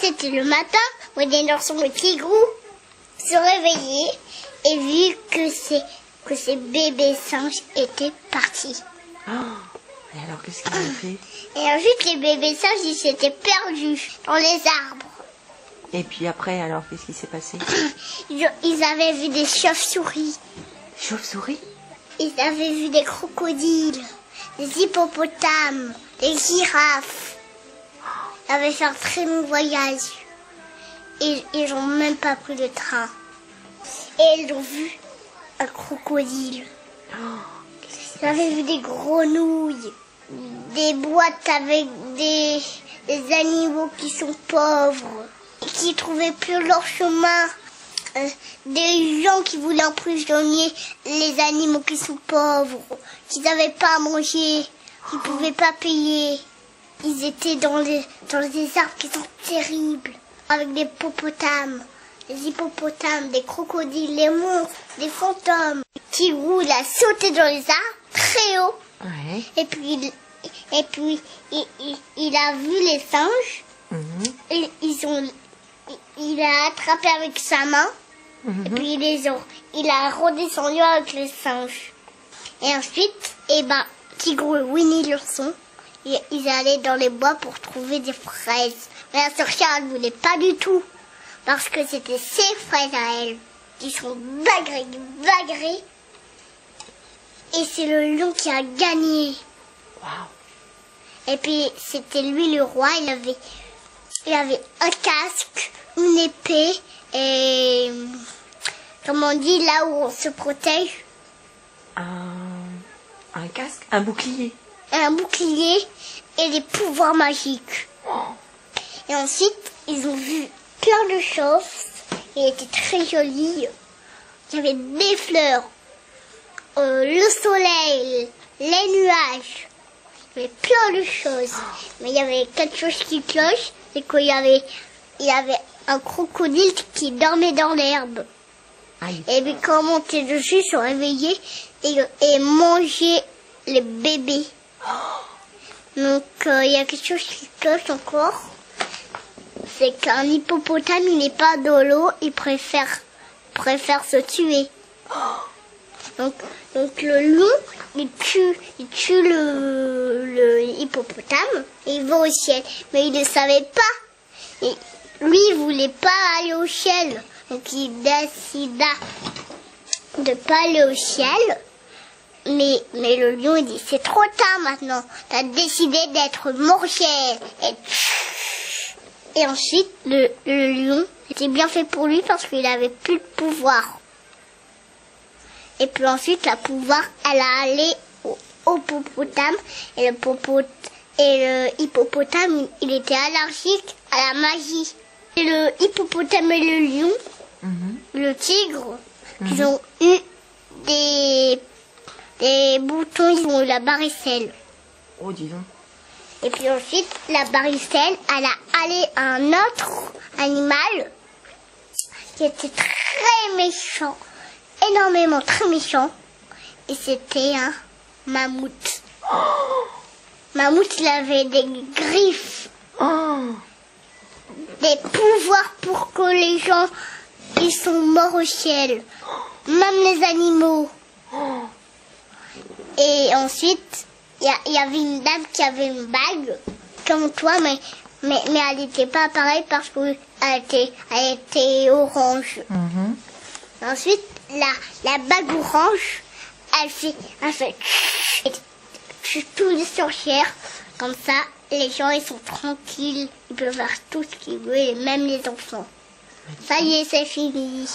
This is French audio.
c'était le matin, Winnie l'ourson et Tigrou se réveillaient et vu que ces bébés singes étaient partis. Oh, et alors, qu'est-ce qu'ils ont fait? Et ensuite, les bébés singes, ils s'étaient perdus dans les arbres. Et puis après, alors, qu'est-ce qui s'est passé? Ils avaient vu des chauves-souris. Chauve-souris? Ils avaient vu des crocodiles, des hippopotames, des girafes. Ils avaient fait un très long voyage. Et ils n'ont même pas pris le train. Et ils ont vu un crocodile. Ils avaient vu des grenouilles, des boîtes avec des animaux qui sont pauvres, qui ne trouvaient plus leur chemin. Des gens qui voulaient emprisonner les animaux qui sont pauvres, qui n'avaient pas à manger, qui ne pouvaient pas payer. Ils étaient dans des arbres qui sont terribles, avec des hippopotames, des crocodiles, des monstres, des fantômes. Tigrou, il a sauté dans les arbres, très haut. Ouais. Et puis il a vu les singes. Et il a attrapé avec sa main. Et puis il a redescendu avec les singes. Et ensuite, Tigrou et Winnie l'ourson, ils allaient dans les bois pour trouver des fraises. Mais la sœur Charles ne voulait pas du tout. Parce que c'était ses fraises à elle. Qui sont bagrées. Et c'est le lion qui a gagné. Wow. Et puis c'était lui le roi. Il avait un casque, une épée et, comme on dit, là où on se protège. Un casque? Un bouclier? Un bouclier et des pouvoirs magiques. Et ensuite, ils ont vu plein de choses. Il était très joli. Il y avait des fleurs, le soleil, les nuages. Il y avait plein de choses. Mais il y avait quelque chose qui cloche. C'est qu'il y avait un crocodile qui dormait dans l'herbe. Aïe. Et puis quand on montait dessus, ils sont réveillés et mangeaient les bébés. Donc il y a quelque chose qui cloche encore. C'est qu'un hippopotame, il n'est pas dans l'eau, il préfère se tuer. Donc le lion, il tue le hippopotame et il va au ciel. Mais il ne savait pas. Et lui, il ne voulait pas aller au ciel. Donc il décida de ne pas aller au ciel. Mais le lion, il dit, c'est trop tard maintenant. Tu as décidé d'être mangé. Et ensuite, le lion, c'était bien fait pour lui parce qu'il n'avait plus de pouvoir. Et puis ensuite, la pouvoir, elle a allé au hippopotame. Et le hippopotame, il était allergique à la magie. Et le hippopotame et le lion, le tigre, ils ont eu des boutons, ils ont eu la varicelle. Oh, dis donc. Et puis ensuite, la varicelle, elle a allé à un autre animal qui était très méchant. Énormément très méchant, et c'était un mammouth. Mammouth, il avait des griffes, des pouvoirs pour que les gens ils sont morts au ciel, même les animaux. Et ensuite, il y avait une dame qui avait une bague comme toi, mais elle n'était pas pareille parce qu'elle était orange. Ensuite, la bague orange, elle fait toutes les sorcières. Comme ça, les gens, ils sont tranquilles. Ils peuvent faire tout ce qu'ils veulent, et même les enfants. Ça y est, c'est fini.